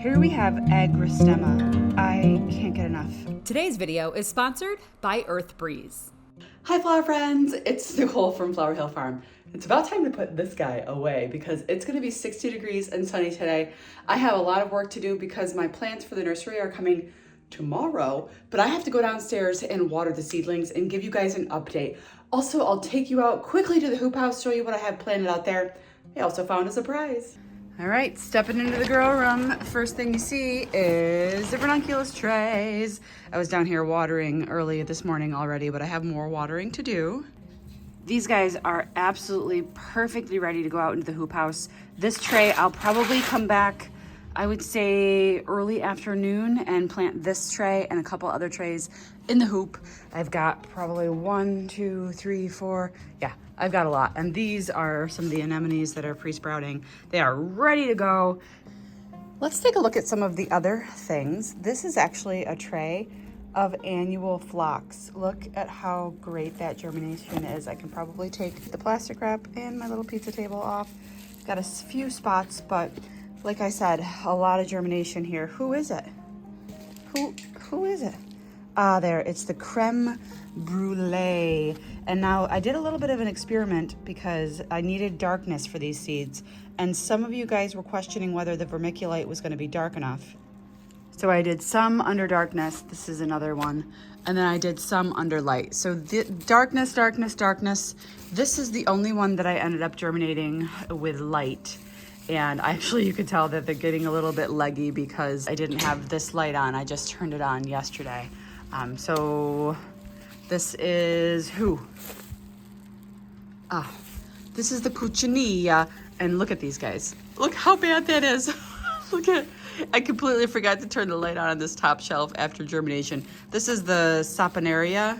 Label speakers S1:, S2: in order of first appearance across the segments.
S1: Here we have agrostemma. I can't get enough.
S2: Today's video is sponsored by Earth Breeze.
S1: Hi flower friends, it's Nicole from Flower Hill Farm. It's about time to put this guy away because it's gonna be 60 degrees and sunny today. I have a lot of work to do because my plants for the nursery are coming tomorrow, but I have to go downstairs and water the seedlings and give you guys an update. Also, I'll take you out quickly to the hoop house, show you what I have planned out there. I also found a surprise. All right, stepping into the grow room. First thing you see is the ranunculus trays. I was down here watering early this morning already, but I have more watering to do. These guys are absolutely perfectly ready to go out into the hoop house. This tray, I'll probably come back, I would say early afternoon, and plant this tray and a couple other trays in the hoop. I've got probably 1, 2, 3, 4, yeah, I've got a lot. And these are some of the anemones that are pre-sprouting. They are ready to go. Let's take a look at some of the other things. This is actually a tray of annual phlox. Look at how great that germination is. I can probably take the plastic wrap and my little pizza table off. Got a few spots, but like I said, a lot of germination here. Who is it? Who is it? Ah, there, it's the creme brulee. And now I did a little bit of an experiment because I needed darkness for these seeds. And some of you guys were questioning whether the vermiculite was gonna be dark enough. So I did some under darkness. This is another one. And then I did some under light. So the darkness, darkness, darkness. This is the only one that I ended up germinating with light. And actually you could tell that they're getting a little bit leggy because I didn't have this light on. I just turned it on yesterday. So this is who? This is the Cuccinilla. And look at these guys. Look how bad that is. Look at, I completely forgot to turn the light on this top shelf after germination. This is the Saponaria.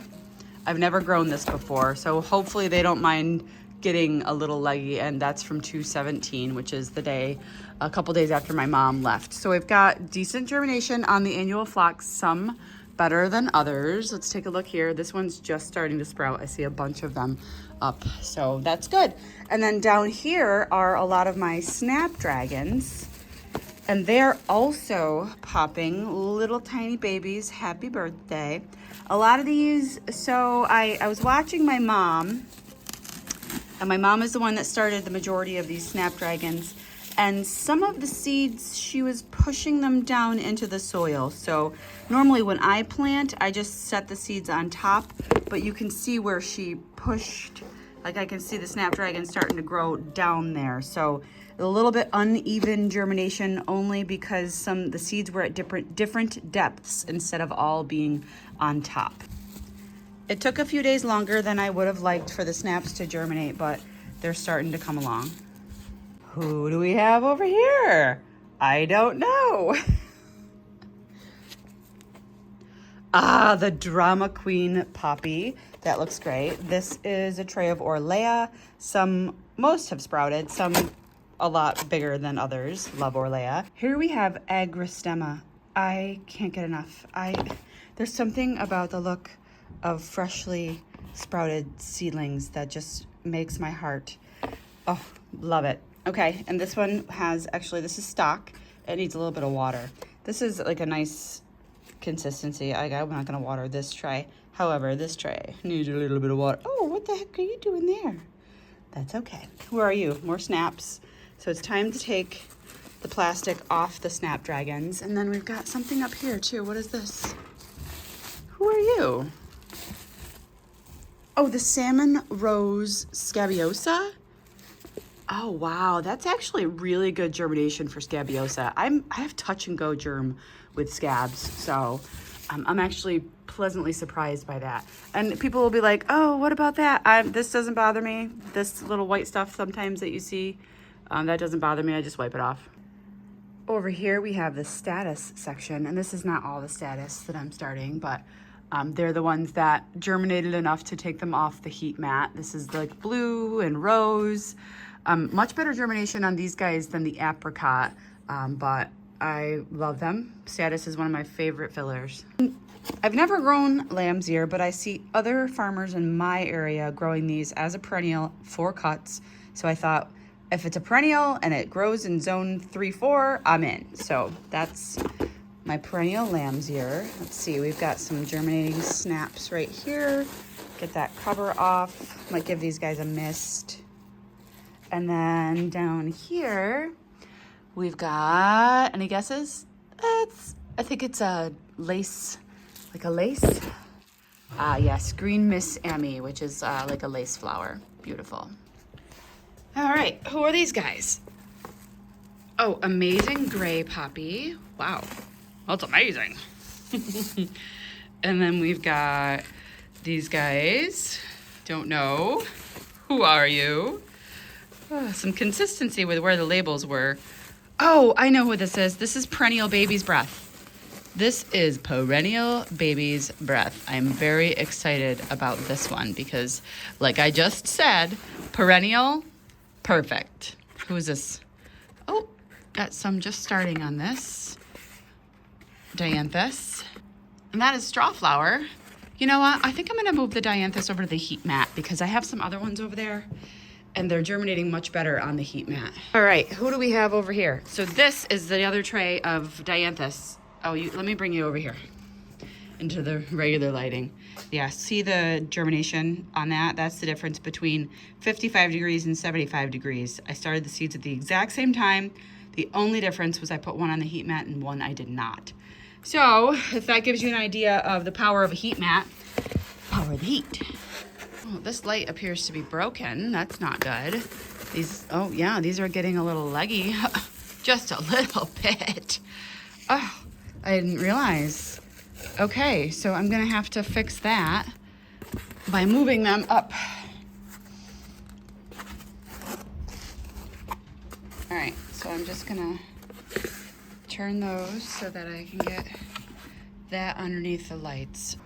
S1: I've never grown this before, so hopefully they don't mind getting a little leggy, and that's from 2/17, which is the day, a couple days after my mom left. So we've got decent germination on the annual phlox, some better than others. Let's take a look here. This one's just starting to sprout. I see a bunch of them up, so that's good. And then down here are a lot of my snapdragons, and they're also popping little tiny babies. Happy birthday. A lot of these, so I was watching my mom, and my mom is the one that started the majority of these snapdragons. And some of the seeds, she was pushing them down into the soil. So normally when I plant, I just set the seeds on top, but you can see where she pushed, like I can see the snapdragon starting to grow down there. So a little bit uneven germination only because the seeds were at different depths instead of all being on top. It took a few days longer than I would have liked for the snaps to germinate, but they're starting to come along. Who do we have over here? I don't know. The Drama Queen Poppy. That looks great. This is a tray of Orlea. Most have sprouted, some a lot bigger than others. Love Orlea. Here we have agrostemma. I can't get enough. There's something about the look of freshly sprouted seedlings that just makes my heart, oh, love it. Okay, and this one has, actually this is stock. It needs a little bit of water. This is like a nice consistency. I'm not gonna water this tray. However, this tray needs a little bit of water. Oh, what the heck are you doing there? That's okay. Who are you? More snaps. So it's time to take the plastic off the snapdragons. And then we've got something up here too. What is this? Who are you? Oh, the salmon rose scabiosa. Oh, wow. That's actually really good germination for scabiosa. I have touch and go germ with scabs, so I'm actually pleasantly surprised by that. And people will be like, oh, what about that? This doesn't bother me. This little white stuff sometimes that you see, that doesn't bother me. I just wipe it off. Over here, we have the status section, and this is not all the status that I'm starting, but they're the ones that germinated enough to take them off the heat mat. This is like blue and rose. Much better germination on these guys than the apricot, but I love them. Status is one of my favorite fillers. I've never grown lamb's ear, but I see other farmers in my area growing these as a perennial for cuts. So I thought, If it's a perennial and it grows in zone 3-4, I'm in. So that's my perennial lambs here. Let's see, we've got some germinating snaps right here. Get that cover off. Might give these guys a mist. And then down here, we've got, any guesses? I think it's a lace, like a lace. Yes, green Miss Emmy, which is like a lace flower. Beautiful. All right, who are these guys? Oh, amazing gray poppy. Wow, that's amazing. And then we've got these guys. Don't know. Who are you? Oh, some consistency with where the labels were. Oh, I know who this is. This is Perennial Baby's Breath. This is Perennial Baby's Breath. I'm very excited about this one because, like I just said, perennial, perfect. Who is this? Oh, got some just starting on this. Dianthus. And that is straw flower. You know what? I think I'm gonna move the Dianthus over to the heat mat because I have some other ones over there and they're germinating much better on the heat mat. All right, who do we have over here? So this is the other tray of Dianthus. Oh, let me bring you over here into the regular lighting. Yeah, see the germination on that? That's the difference between 55 degrees and 75 degrees. I started the seeds at the exact same time. The only difference was I put one on the heat mat and one I did not. So if that gives you an idea of the power of a heat mat, power of the heat. Oh, this light appears to be broken. That's not good. Oh yeah, these are getting a little leggy. Just a little bit. Oh, I didn't realize. Okay, so I'm gonna have to fix that by moving them up. All right, so I'm just gonna turn those so that I can get that underneath the lights.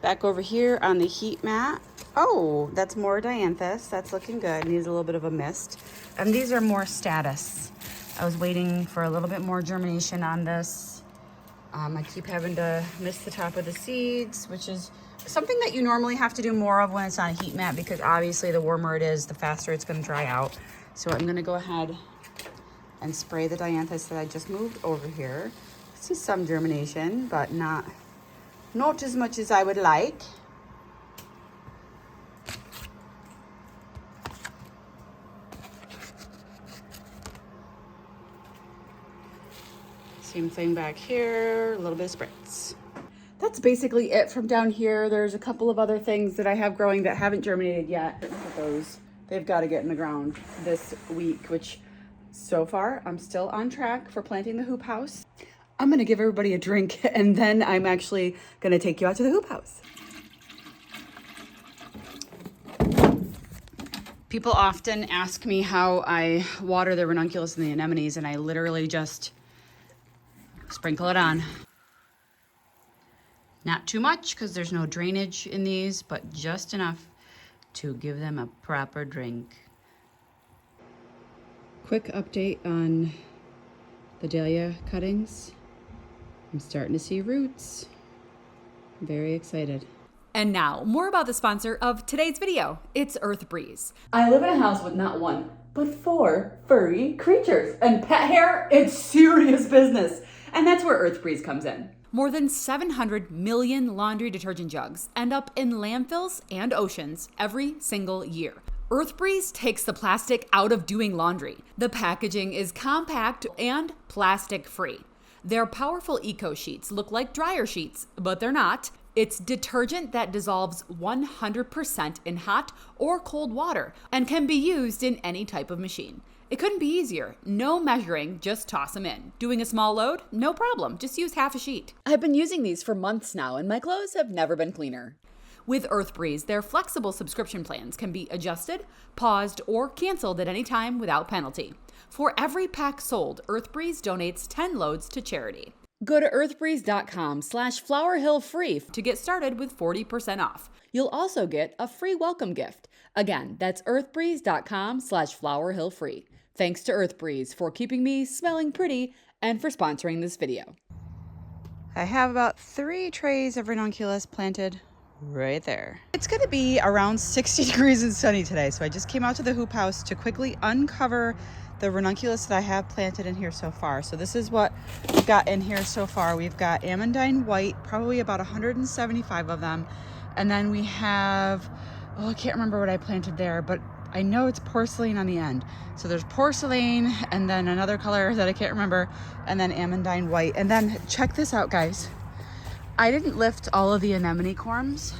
S1: Back over here on the heat mat. Oh, that's more Dianthus. That's looking good. Needs a little bit of a mist. And these are more status. I was waiting for a little bit more germination on this. I keep having to miss the top of the seeds, which is something that you normally have to do more of when it's on a heat mat because obviously the warmer it is, the faster it's gonna dry out. So I'm gonna go ahead and spray the Dianthus that I just moved over here. I see some germination, but not as much as I would like. Same thing back here, a little bit of spritz. That's basically it from down here. There's a couple of other things that I have growing that haven't germinated yet. Look at those. They've got to get in the ground this week, which so far I'm still on track for planting the hoop house. I'm gonna give everybody a drink and then I'm actually gonna take you out to the hoop house. People often ask me how I water the ranunculus and the anemones, and I literally just sprinkle it on. Not too much because there's no drainage in these, but just enough to give them a proper drink. Quick update on the dahlia cuttings. I'm starting to see roots. I'm very excited.
S2: And now, more about the sponsor of today's video. It's Earth Breeze.
S1: I live in a house with not one, but 4 furry creatures. And pet hair, it's serious business. And that's where Earth Breeze comes in.
S2: More than 700 million laundry detergent jugs end up in landfills and oceans every single year. Earth Breeze takes the plastic out of doing laundry. The packaging is compact and plastic-free. Their powerful eco sheets look like dryer sheets, but they're not. It's detergent that dissolves 100% in hot or cold water and can be used in any type of machine. It couldn't be easier. No measuring, just toss them in. Doing a small load? No problem. Just use half a sheet. I've been using these for months now, and my clothes have never been cleaner. With Earth Breeze, their flexible subscription plans can be adjusted, paused, or canceled at any time without penalty. For every pack sold, Earth Breeze donates 10 loads to charity. Go to earthbreeze.com/flowerhillfree to get started with 40% off. You'll also get a free welcome gift. Again, that's earthbreeze.com/flowerhillfree. Thanks to Earth Breeze for keeping me smelling pretty and for sponsoring this video.
S1: I have about 3 trays of ranunculus planted right there. It's gonna be around 60 degrees and sunny today, so I just came out to the hoop house to quickly uncover the ranunculus that I have planted in here so far. So this is what we've got in here so far. We've got amandine white, probably about 175 of them. And then we have, oh, I can't remember what I planted there, but I know it's porcelain on the end. So there's porcelain and then another color that I can't remember, and then amandine white. And then check this out, guys. I didn't lift all of the anemone corms.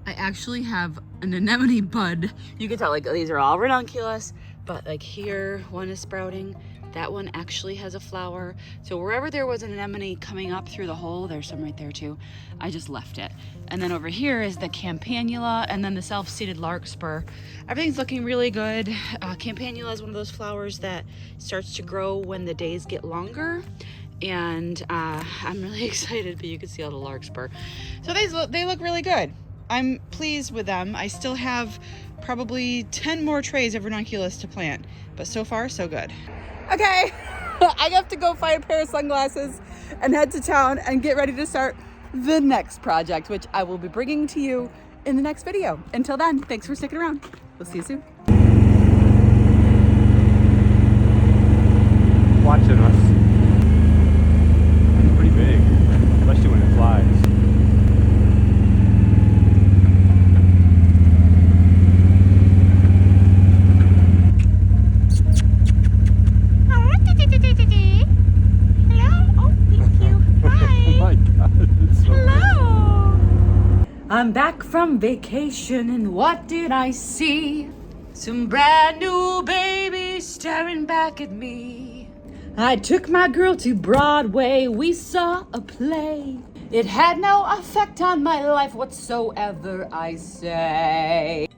S1: I actually have an anemone bud. You can tell, like, these are all ranunculus, but like here, one is sprouting. That one actually has a flower. So wherever there was an anemone coming up through the hole, there's some right there too, I just left it. And then over here is the campanula and then the self-seeded larkspur. Everything's looking really good. Campanula is one of those flowers that starts to grow when the days get longer. And I'm really excited, but you can see all the larkspur. So they look really good. I'm pleased with them. I still have probably 10 more trays of ranunculus to plant, but so far so good. Okay, I have to go find a pair of sunglasses and head to town and get ready to start the next project, which I will be bringing to you in the next video. Until then, thanks for sticking around. We'll see you soon.
S3: Watching us. It's pretty big, especially when it flies.
S2: I'm back from vacation and what did I see? Some brand new babies staring back at me. I took my girl to Broadway, we saw a play. It had no effect on my life whatsoever, I say.